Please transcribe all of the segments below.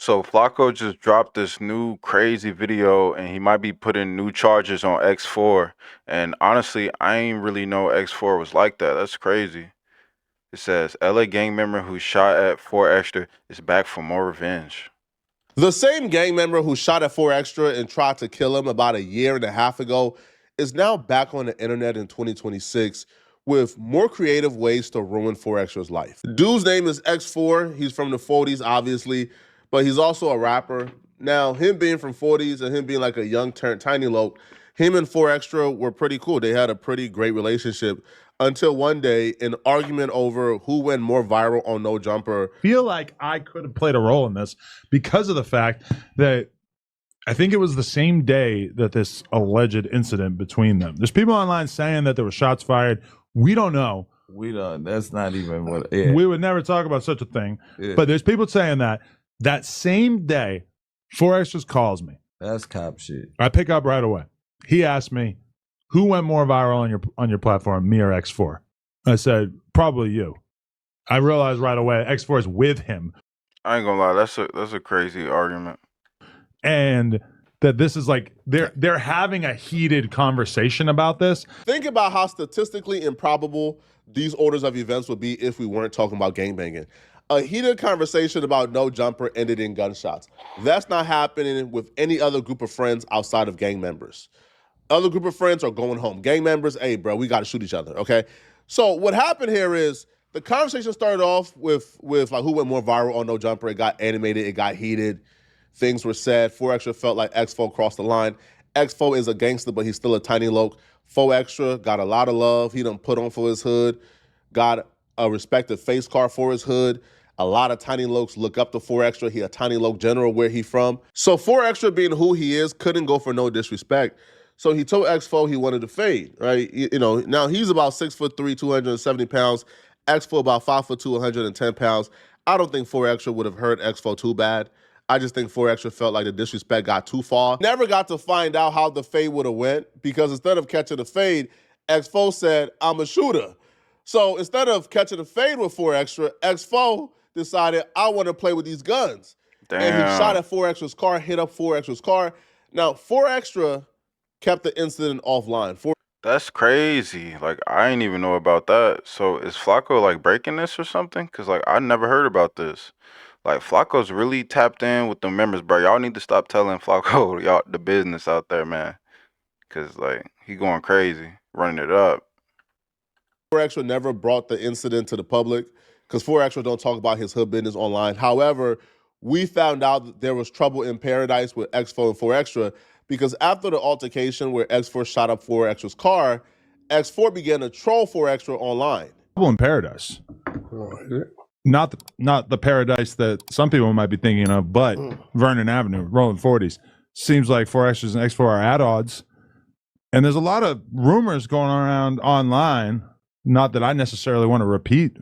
So Flacco just dropped this new crazy video and he might be putting new charges on X4. And honestly, I ain't really know X4 was like that. That's crazy. It says LA gang member who shot at 4 Extra is back for more revenge. The same gang member who shot at 4 Extra and tried to kill him about a year and a half ago is now back on the internet in 2026 with more creative ways to ruin 4 Extra's life. Dude's name is X4. He's from the 40s, obviously, but he's also a rapper. Now, him being from 40s and him being like a young tiny loc, him and 4 Extra were pretty cool. They had a pretty great relationship until one day an argument over who went more viral on No Jumper. Feel like I could have played a role in this because of the fact that I think it was the same day that this alleged incident between them. There's people online saying that there were shots fired. We don't know. We don't. That's not even what. Yeah. We would never talk about such a thing. Yeah. But there's people saying that same day, 4 Extras calls me. That's cop shit. I pick up right away. He asked me, who went more viral on your platform, me or X4? I said, probably you. I realized right away X4 is with him. I ain't gonna lie, that's a crazy argument. And that this is like they're having a heated conversation about this. Think about how statistically improbable these orders of events would be if we weren't talking about gangbanging. A heated conversation about No Jumper ended in gunshots. That's not happening with any other group of friends outside of gang members. Other group of friends are going home. Gang members, hey, bro, we got to shoot each other, okay? So what happened here is the conversation started off with like who went more viral on No Jumper. It got animated. It got heated. Things were said. 4 Extra felt like X4 crossed the line. X4 is a gangster, but he's still a tiny loc. 4 Extra got a lot of love. He done put on for his hood. Got a respected face card for his hood. A lot of tiny locs look up to 4 Extra. He a tiny loc general where he from. So 4 Extra being who he is couldn't go for no disrespect. So he told X4 he wanted to fade, right? You know, now he's about 6'3", 270 pounds. X4 about 5'2", 110 pounds. I don't think 4 Extra would have hurt X4 too bad. I just think 4 Extra felt like the disrespect got too far. Never got to find out how the fade would have went because instead of catching the fade, X4 said, I'm a shooter. So instead of catching the fade with 4 Extra, X4 decided, I want to play with these guns. Damn. And he shot at 4 Extra's car, hit up 4 Extra's car. Now, 4 Extra kept the incident offline. That's crazy. Like, I ain't even know about that. So is Flacco like breaking this or something? Because like I never heard about this. Like Flacco's really tapped in with the members, bro. Y'all need to stop telling Flacco y'all the business out there, man. Because like he going crazy, running it up. 4 Extra never brought the incident to the public because 4 Extra don't talk about his hood business online. However, we found out that there was trouble in paradise with X4 and 4 Extra because after the altercation where X4 shot up 4 Extra's car, X4 began to troll 4 Extra online. Trouble in paradise. Not the paradise that some people might be thinking of, but Vernon Avenue, rolling 40s. Seems like 4 Extras and X4 are at odds. And there's a lot of rumors going around online. Not that I necessarily want to repeat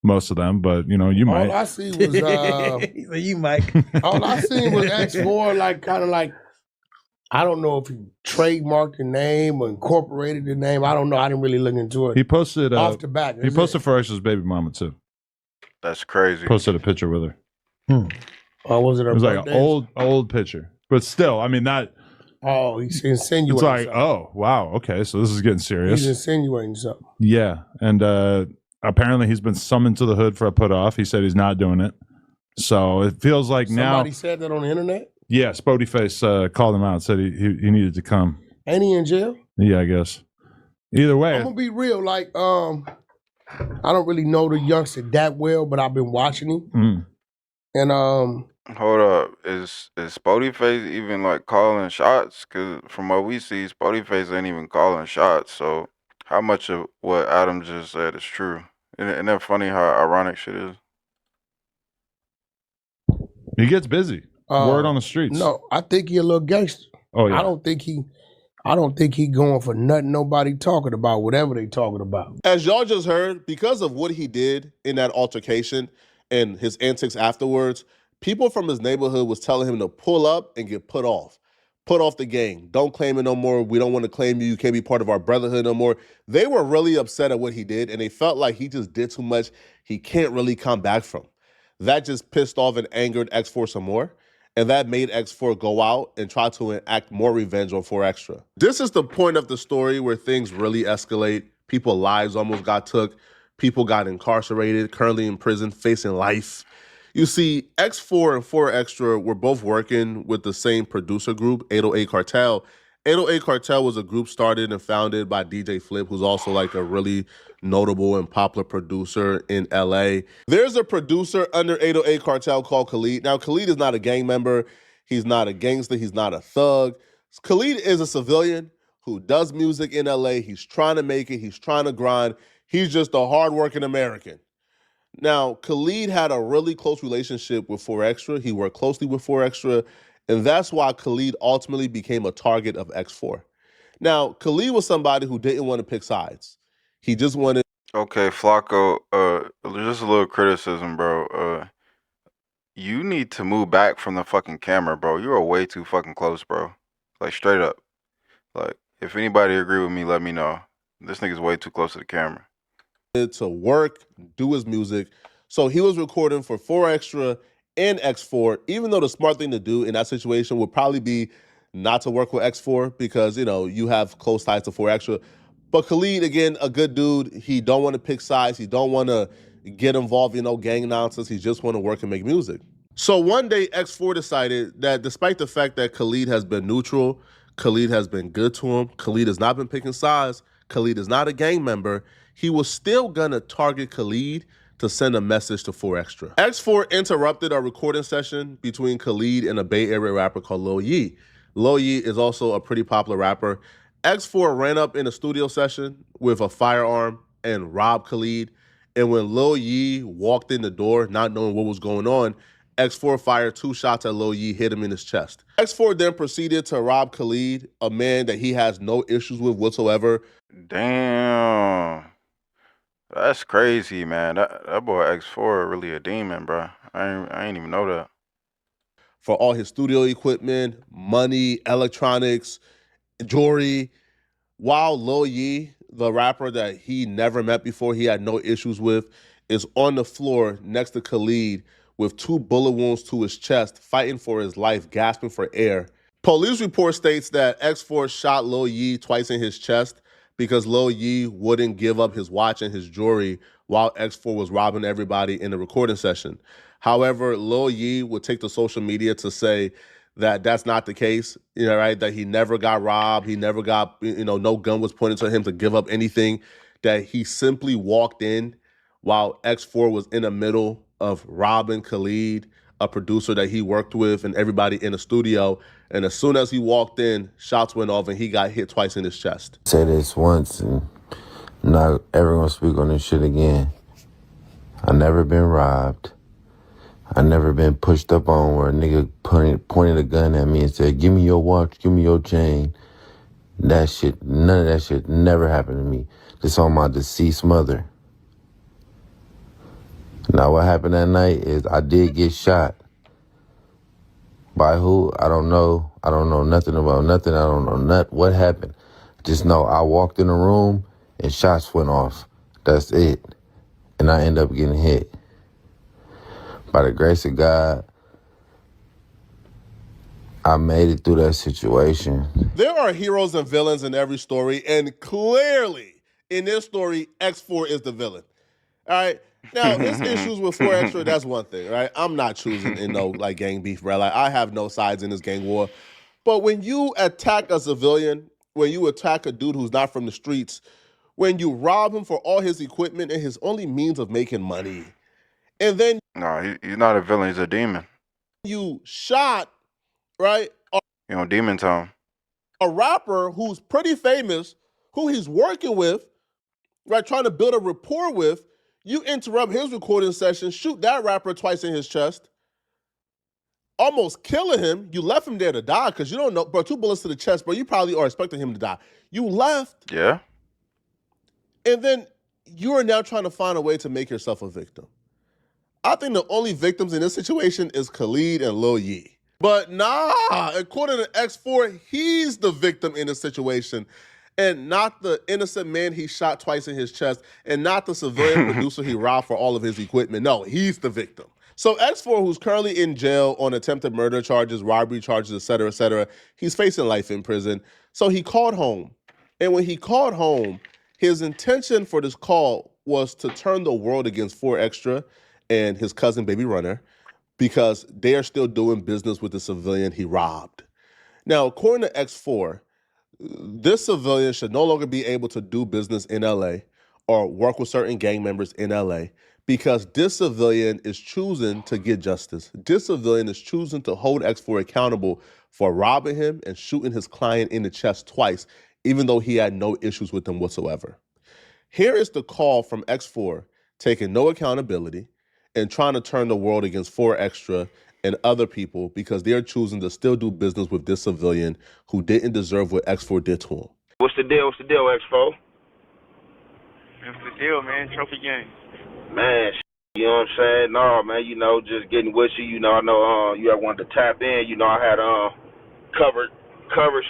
most of them, but you know, you might. All I see was you might. All I seen was X4 like kind of like, I don't know if he trademarked the name or incorporated the name. I don't know. I didn't really look into it. He posted off the back. He posted 4 Extra's baby mama too. That's crazy. Posted a picture with her. Oh, was it? It was like an old picture, but still, I mean that. Oh, he's insinuating. It's like, something. oh wow, okay, so this is getting serious. He's insinuating something. Yeah, and apparently he's been summoned to the hood for a put off. He said he's not doing it, so it feels like Somebody said that on the internet. Yeah, Spody Face called him out, said he needed to come. Ain't he in jail? Yeah, I guess. Either way, I'm gonna be real. Like, I don't really know the youngster that well, but I've been watching him. And hold up, is Spody Face even like calling shots? Cause from what we see, Spody Face ain't even calling shots. So how much of what Adam just said is true? Isn't that funny how ironic shit is? He gets busy. Word on the streets. No, I think he a little gangster. Oh yeah. I don't think he going for nothing nobody talking about, whatever they talking about. As y'all just heard, because of what he did in that altercation and his antics afterwards, people from his neighborhood was telling him to pull up and get put off. Put off the gang. Don't claim it no more. We don't want to claim you. You can't be part of our brotherhood no more. They were really upset at what he did, and they felt like he just did too much he can't really come back from. That just pissed off and angered X4 some more. And that made X4 go out and try to enact more revenge on 4 Extra. This is the point of the story where things really escalate. People's lives almost got took. People got incarcerated, currently in prison, facing life. You see, X4 and 4 Extra were both working with the same producer group, 808 Cartel. 808 Cartel was a group started and founded by DJ Flip, who's also like a really notable and popular producer in LA. There's a producer under 808 Cartel called Khalid. Now, Khalid is not a gang member. He's not a gangster. He's not a thug. Khalid is a civilian who does music in LA. He's trying to make it. He's trying to grind. He's just a hardworking American. Now, Khalid had a really close relationship with 4 Extra. He worked closely with 4 Extra, and that's why Khalid ultimately became a target of X4. Now, Khalid was somebody who didn't want to pick sides. He just wanted. Okay, Flacco, just a little criticism, bro. You need to move back from the fucking camera, bro. You are way too fucking close, bro. Like, straight up. Like, if anybody agree with me, let me know. This nigga's way too close to the camera. To work, do his music. So he was recording for 4 Extra and X4, even though the smart thing to do in that situation would probably be not to work with X4 because, you know, you have close ties to 4 Extra. But Khalid, again, a good dude. He don't want to pick sides. He don't want to get involved in no gang nonsense. He just want to work and make music. So one day, X4 decided that despite the fact that Khalid has been neutral, Khalid has been good to him, Khalid has not been picking sides, Khalid is not a gang member, he was still gonna target Khalid to send a message to 4 Extra. X4 interrupted a recording session between Khalid and a Bay Area rapper called Lil Yee. Lil Yee is also a pretty popular rapper. X4 ran up in a studio session with a firearm and robbed Khalid. And when Lil Yee walked in the door, not knowing what was going on, X4 fired 2 shots at Lil Yee, hit him in his chest. X4 then proceeded to rob Khalid, a man that he has no issues with whatsoever. Damn. That's crazy, man. That boy X4 really a demon, bro. I ain't even know that. For all his studio equipment, money, electronics, jewelry, while Lil Yee, the rapper that he never met before, he had no issues with, is on the floor next to Khalid with 2 bullet wounds to his chest, fighting for his life, gasping for air. Police report states that X4 shot Lil Yee twice in his chest because Lil Yee wouldn't give up his watch and his jewelry while X4 was robbing everybody in the recording session. However, Lil Yee would take to social media to say that that's not the case, you know, right? That he never got robbed, he never got, you know, no gun was pointed to him to give up anything, that he simply walked in while X4 was in the middle of robbing Khalid, a producer that he worked with, and everybody in the studio. And as soon as he walked in, shots went off and he got hit twice in his chest. Say this once and not ever gonna speak on this shit again. I never been robbed. I never been pushed up on where a nigga pointed a gun at me and said, give me your watch, give me your chain. That shit, none of that shit never happened to me. This on my deceased mother. Now what happened that night is I did get shot. By who? I don't know. I don't know nothing about nothing. I don't know what happened. Just know I walked in the room and shots went off. That's it. And I end up getting hit. By the grace of God, I made it through that situation. There are heroes and villains in every story, and clearly in this story, X4 is the villain. All right. Now, his issues with 4 Extra, that's one thing, right? I'm not choosing in no like gang beef, right? Like I have no sides in this gang war. But when you attack a civilian, when you attack a dude who's not from the streets, when you rob him for all his equipment and his only means of making money, and then No, he's not a villain. He's a demon. you shot, right, You know, demon time. a rapper who's pretty famous, who he's working with, right, trying to build a rapport with, you interrupt his recording session, shoot that rapper twice in his chest, almost killing him. You left him there to die because you don't know, bro, 2 bullets to the chest, bro, you probably are expecting him to die. You left. Yeah. And then you are now trying to find a way to make yourself a victim. I think the only victims in this situation is Khalid and Lil Yee. But nah, according to X4, he's the victim in this situation and not the innocent man he shot twice in his chest and not the civilian producer he robbed for all of his equipment. No, he's the victim. So X4, who's currently in jail on attempted murder charges, robbery charges, et cetera, he's facing life in prison. So he called home. And when he called home, his intention for this call was to turn the world against 4 Extra and his cousin Baby Runner because they are still doing business with the civilian he robbed. Now, according to X4, this civilian should no longer be able to do business in LA or work with certain gang members in LA because this civilian is choosing to get justice. This civilian is choosing to hold X4 accountable for robbing him and shooting his client in the chest twice, even though he had no issues with them whatsoever. Here is the call from X4 taking no accountability and trying to turn the world against 4 Extra and other people because they're choosing to still do business with this civilian who didn't deserve what X4 did to him. What's the deal? What's the deal, X4? What's the deal, man? Trophy game. Man, you know what I'm saying? No, man, just getting with you. I know you had wanted to tap in. I had covered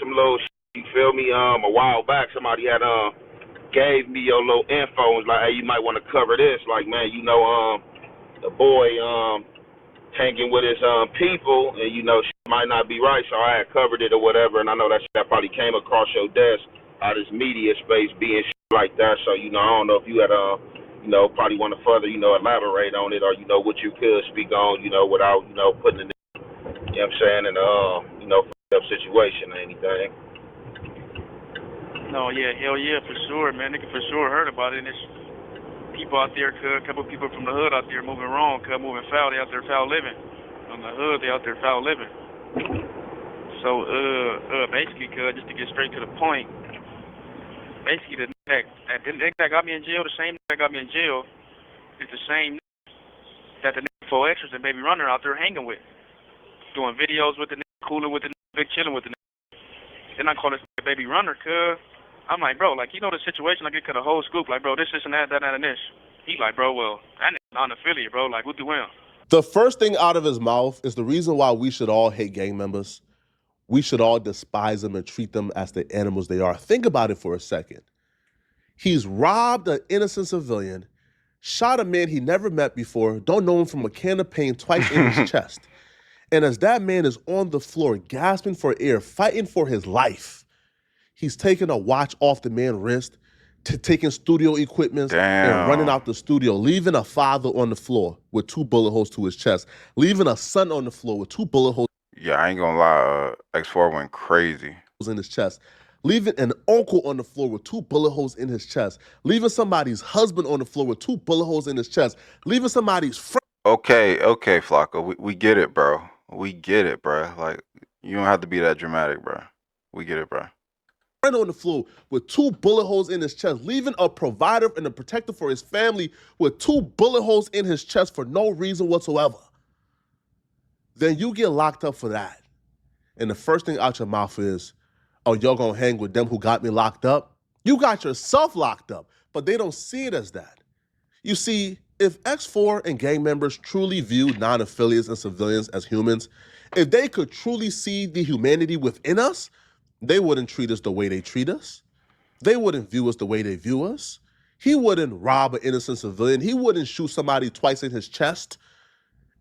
some little you feel me? A while back somebody had gave me your little info and was like, hey, you might want to cover this. Like, man, the boy hanging with his people and might not be right, so I had covered it or whatever, and I know that probably came across your desk out of this media space being like that. So, I don't know if you had probably want to further, elaborate on it or, what you could speak on, without, putting it, you know what I'm saying, in a, situation or anything. No, yeah, hell yeah, for sure, man. Nigga for sure heard about it. And it's people out there, a couple people from the hood out there moving wrong, moving foul. They out there foul living. On the hood, they out there foul living. So, basically, just to get straight to the point, basically, the nigga that got me in jail, the same nigga that got me in jail, is the same that the nigga 4 Extras and Baby Runner out there hanging with. Doing videos with the nigga, cooling with the nigga, big chilling with the nigga. Then I call this nigga Baby Runner, I'm like, bro, like, the situation, like, it could a whole scoop, like, bro, this and that, and this. He like, bro, well, that nigga non-affiliate, bro, like, what do we on? The first thing out of his mouth is the reason why we should all hate gang members. We should all despise them and treat them as the animals they are. Think about it for a second. He's robbed an innocent civilian, shot a man he never met before, don't know him from a can of paint twice in his chest. And as that man is on the floor, gasping for air, fighting for his life, he's taking a watch off the man's wrist, taking studio equipment and running out the studio, leaving a father on the floor with 2 bullet holes to his chest, leaving a son on the floor with 2 bullet holes. Yeah, I ain't gonna lie, X4 went crazy. In his chest, leaving an uncle on the floor with 2 bullet holes in his chest, leaving somebody's husband on the floor with 2 bullet holes in his chest, leaving somebody's friend. Okay, Flocko, we get it, bro. We get it, bro. Like, you don't have to be that dramatic, bro. We get it, bro. On the floor with 2 bullet holes in his chest, leaving a provider and a protector for his family with 2 bullet holes in his chest for no reason whatsoever. Then you get locked up for that. And the first thing out your mouth is, oh, y'all gonna hang with them who got me locked up? You got yourself locked up, but they don't see it as that. You see, if X4 and gang members truly viewed non-affiliates and civilians as humans, if they could truly see the humanity within us, they wouldn't treat us the way they treat us. They wouldn't view us the way they view us. He wouldn't rob an innocent civilian. He wouldn't shoot somebody twice in his chest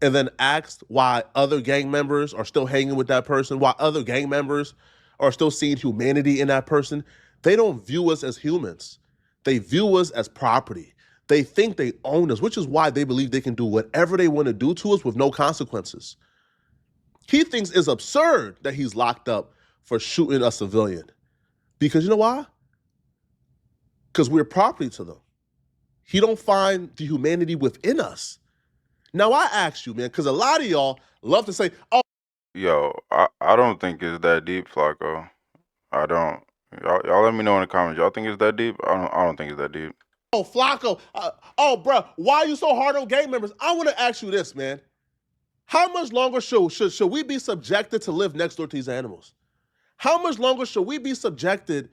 and then ask why other gang members are still hanging with that person, why other gang members are still seeing humanity in that person. They don't view us as humans. They view us as property. They think they own us, which is why they believe they can do whatever they want to do to us with no consequences. He thinks it's absurd that he's locked up for shooting a civilian. Because you know why? Because we're property to them. He don't find the humanity within us. Now I ask you, man, because a lot of y'all love to say, oh. Yo, I don't think it's that deep, Flocko. I don't. Y'all let me know in the comments. Y'all think it's that deep? I don't think it's that deep. Oh, Flocko. Bro, why are you so hard on gang members? I want to ask you this, man. How much longer should we be subjected to live next door to these animals? How much longer should we be subjected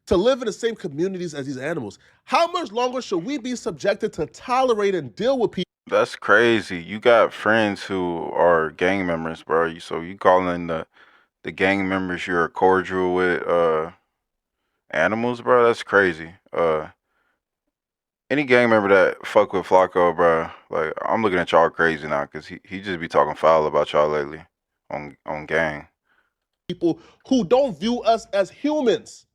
to live in the same communities as these animals? How much longer should we be subjected to tolerate and deal with people? That's crazy. You got friends who are gang members, bro. So you calling the gang members you're cordial with animals, bro? That's crazy. any gang member that fuck with Flacco, bro, like I'm looking at y'all crazy now because he just be talking foul about y'all lately on gang. People who don't view us as humans.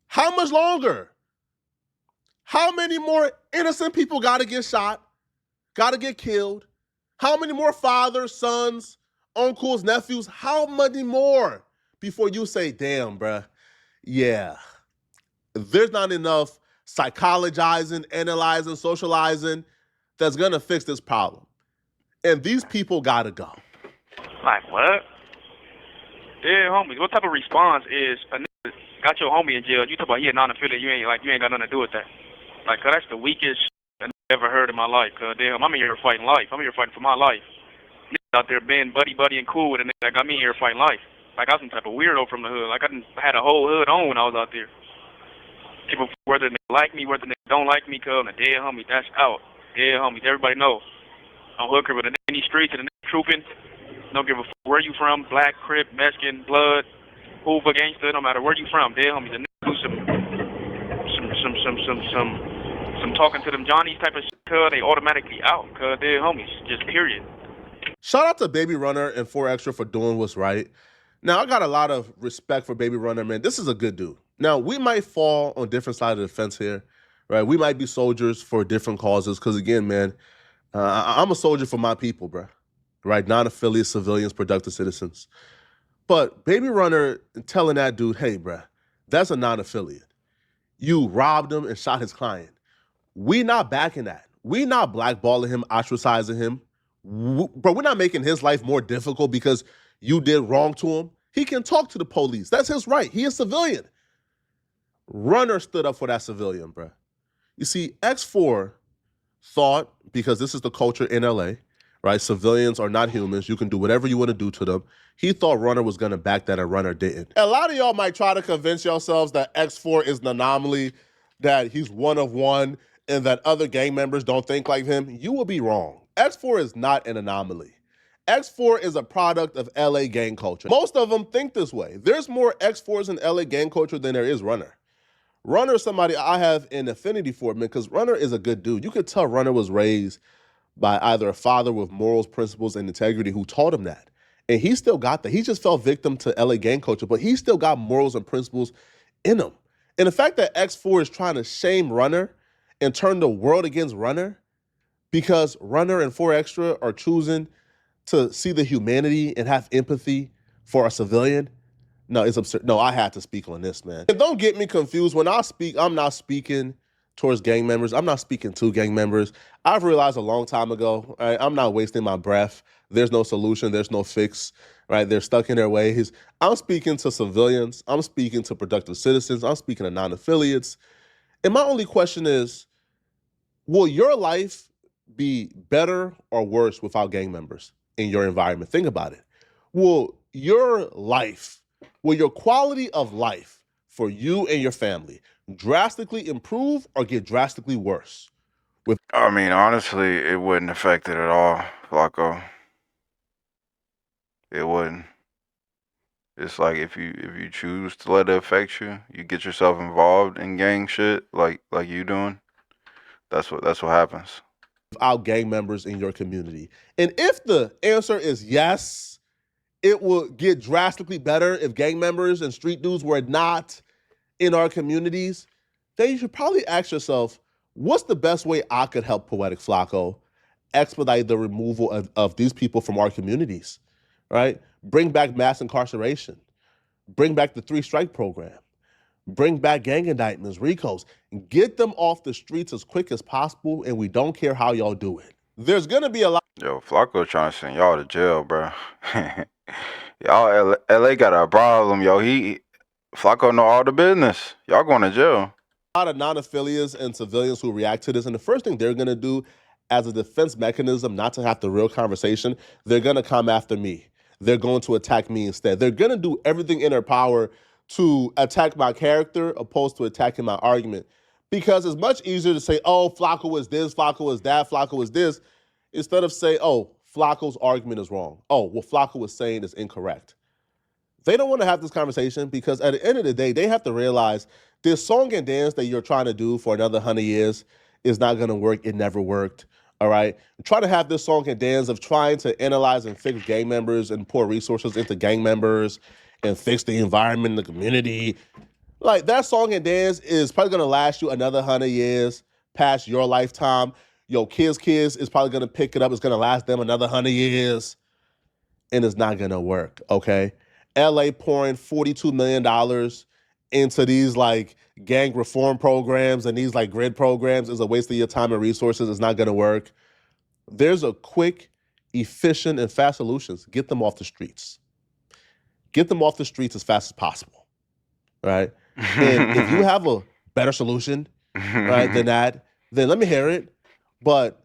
How much longer? How many more innocent people got to get shot, got to get killed? How many more fathers, sons, uncles, nephews? How many more before you say, damn, bruh, yeah, there's not enough psychologizing, analyzing, socializing that's going to fix this problem. And these people got to go. Like, what? Yeah, homies. What type of response is a nigga got your homie in jail? You talk about he a non-affiliate. You ain't got nothing to do with that. Like, cause that's the weakest I've ever heard in my life. Cause damn, I'm in here fighting life. I'm here fighting for my life. Niggas out there being buddy and cool with a nigga that got me here fighting life. Like I was some type of weirdo from the hood. Like I had a whole hood on when I was out there. People, whether they like me, whether they don't like me, cause I'm a dead homie. That's out. Dead homies. Everybody know. I'm hooker with a nigga in these streets and a nigga trooping. Don't give a fuck where you from, black, crip, Mexican, blood, Hoover, gangster, no matter where you from, dead homies. The nigga do some talking to them Johnnies type of shit, cuz they automatically out, cuz dead homies, just period. Shout out to Baby Runner and 4Extra for doing what's right. Now, I got a lot of respect for Baby Runner, man. This is a good dude. Now, we might fall on different sides of the fence here, right? We might be soldiers for different causes because, again, man, I'm a soldier for my people, bro. Right? Non-affiliate civilians, productive citizens. But Baby Runner telling that dude, hey, bro, that's a non-affiliate. You robbed him and shot his client. We not backing that. We not blackballing him, ostracizing him. Bro, we're not making his life more difficult because you did wrong to him. He can talk to the police. That's his right. He is a civilian. Runner stood up for that civilian, bro. You see, X4 thought, because this is the culture in LA, right? Civilians are not humans. You can do whatever you want to do to them. He thought Runner was going to back that, and Runner didn't. A lot of y'all might try to convince yourselves that X4 is an anomaly, that he's one of one, and that other gang members don't think like him. You will be wrong. X4 is not an anomaly. X4 is a product of LA gang culture. Most of them think this way. There's more X4s in LA gang culture than there is Runner. Runner is somebody I have an affinity for, man, because Runner is a good dude. You could tell Runner was raised by either a father with morals, principles, and integrity who taught him that. And he still got that. He just fell victim to LA gang culture, but he still got morals and principles in him. And the fact that X4 is trying to shame Runner and turn the world against Runner because Runner and 4Extra are choosing to see the humanity and have empathy for a civilian, no, it's absurd. No, I had to speak on this, man. And don't get me confused. When I speak, I'm not speaking towards gang members. I'm not speaking to gang members. I've realized a long time ago, right, I'm not wasting my breath. There's no solution. There's no fix, right? They're stuck in their ways. I'm speaking to civilians. I'm speaking to productive citizens. I'm speaking to non-affiliates. And my only question is, will your life be better or worse without gang members in your environment? Think about it. Will your quality of life for you and your family drastically improve or get drastically worse? I mean, honestly, it wouldn't affect it at all, Flacco. It wouldn't. It's like if you choose to let it affect you, you get yourself involved in gang shit like you doing. That's what happens. Without gang members in your community. And if the answer is yes, it will get drastically better if gang members and street dudes were not in our communities, then you should probably ask yourself, what's the best way I could help Poetic Flacco expedite the removal of these people from our communities, right? Bring back mass incarceration. Bring back the 3-strike program. Bring back gang indictments, RICOs. Get them off the streets as quick as possible, and we don't care how y'all do it. There's going to be a lot. Yo, Flacco trying to send y'all to jail, bro. Y'all, LA got a problem, yo. Flacco know all the business. Y'all going to jail. A lot of non-affiliates and civilians who react to this, and the first thing they're going to do as a defense mechanism not to have the real conversation, they're going to come after me. They're going to attack me instead. They're going to do everything in their power to attack my character opposed to attacking my argument. Because it's much easier to say, oh, Flacco is this, Flacco is that, Flacco is this, instead of say, oh, Flacco's argument is wrong. Oh, what Flacco was saying is incorrect. They don't want to have this conversation because at the end of the day, they have to realize this song and dance that you're trying to do for another 100 years is not going to work. It never worked. All right. Try to have this song and dance of trying to analyze and fix gang members and pour resources into gang members and fix the environment in the community. Like that song and dance is probably going to last you another 100 years past your lifetime. Your kids is probably going to pick it up. It's going to last them another 100 years and it's not going to work. Okay. LA pouring $42 million into these like gang reform programs and these like grid programs is a waste of your time and resources. It's not going to work. There's a quick, efficient, and fast solutions. Get them off the streets. Get them off the streets as fast as possible. Right? And if you have a better solution, right, than that, then let me hear it. But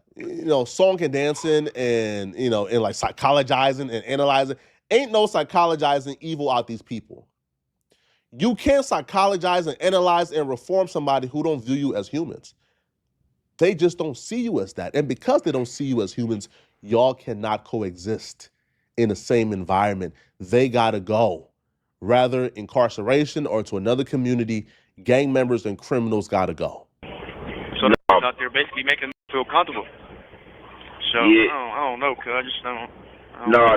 song and dancing and and like psychologizing and analyzing, ain't no psychologizing evil out these people. You can't psychologize and analyze and reform somebody who don't view you as humans. They just don't see you as that. And because they don't see you as humans, y'all cannot coexist in the same environment. They gotta go. Rather incarceration or to another community, gang members and criminals gotta go. So they're out there basically making them feel comfortable. So Yeah. I don't know, cuz I just don't. No,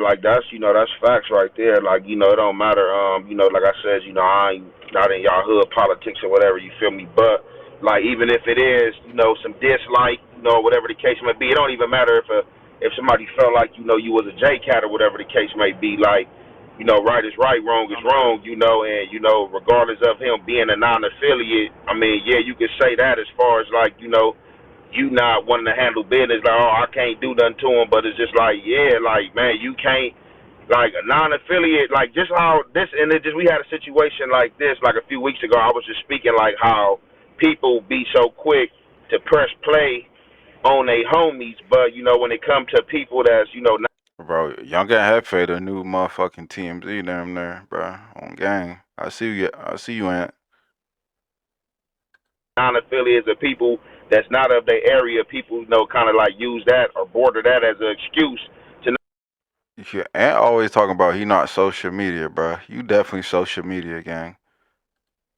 like that's that's facts right there. Like, it don't matter, like I said, I ain't not in y'all hood politics or whatever, you feel me? But like even if it is, some dislike, whatever the case may be, it don't even matter if somebody felt like, you was a J cat or whatever the case may be, like, right is right, wrong is wrong, and regardless of him being a non affiliate, I mean, yeah, you could say that as far as like, you not wanting to handle business, like, oh, I can't do nothing to him, but it's just like, yeah, like, man, you can't, like, a non-affiliate, like, just how this, and it just, we had a situation like this, like, a few weeks ago, I was just speaking, like, how people be so quick to press play on their homies, but, when it comes to people that's, not Bro, Young and Hefe, the new motherfucking TMZ down there, bro, on gang. I see you, Ant. non-affiliates of people that's not of their area, people, kind of like use that or border that as an excuse to Yeah, Ant always talking about he not social media, bro. You definitely social media, gang.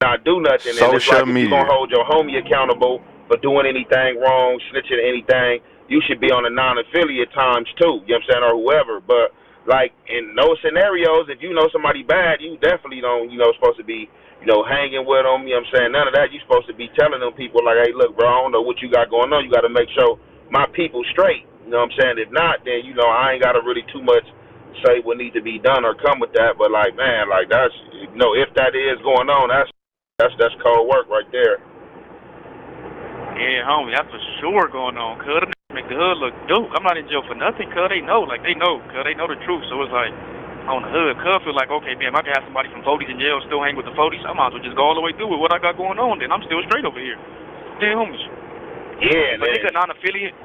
not do nothing. And it's Social like if you're gonna media. hold your homie accountable for doing anything wrong, snitching anything, you should be on the non-affiliate times too. You know what I'm saying, or whoever. But like in those scenarios, if you know somebody bad, you definitely don't, supposed to be, hanging with them. You know what I'm saying? None of that. You're supposed to be telling them people like, hey, look, bro, I don't know what you got going on. You got to make sure my people straight. You know what I'm saying? If not, then I ain't got to really too much say what needs to be done or come with that. But like, man, like that's if that is going on, that's cold work right there. Yeah, homie, that's for sure going on, cuz. Them make the hood look dope. I'm not in jail for nothing, cuz. They know, like, they know the truth. So it's like, on the hood, cuz feel like, okay, man, I can have somebody from 40s in jail still hang with the 40s. I might as well just go all the way through with what I got going on, then I'm still straight over here. Yeah, homies. Yeah, But man. nigga non-affiliate,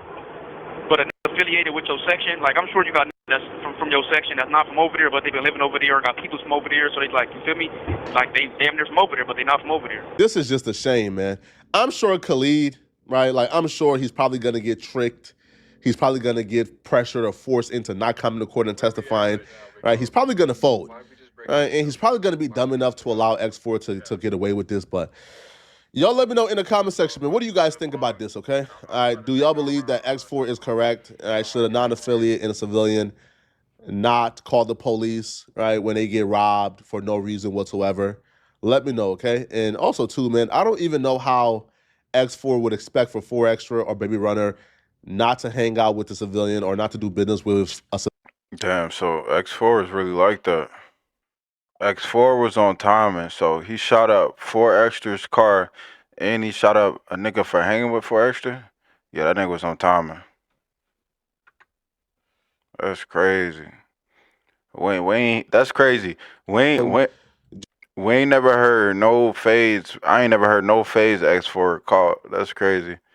but a nigga affiliated with your section, like, I'm sure you got niggas that's from your section that's not from over there, but they've been living over there or got people from over there, so they like, you feel me? Like, they damn near from over there, but they not from over there. This is just a shame, man. I'm sure Khalid, right? Like, I'm sure he's probably going to get tricked. He's probably going to get pressured or forced into not coming to court and testifying, right? He's probably going to fold, right? And he's probably going to be dumb enough to allow X4 to get away with this. But y'all let me know in the comment section, man. What do you guys think about this, okay? All right, do y'all believe that X4 is correct? All right, should a non-affiliate and a civilian not call the police, right, when they get robbed for no reason whatsoever? Let me know, okay? And also, too, man, I don't even know how X4 would expect for 4 Extra or Baby Runner not to hang out with the civilian or not to do business with a Damn, so X4 is really like that. X4 was on timing, so he shot up 4 Extra's car and he shot up a nigga for hanging with 4 Extra. Yeah, that nigga was on timing. That's crazy. We ain't, that's crazy. We ain't never heard no phase. I ain't never heard no phase X4 call. That's crazy.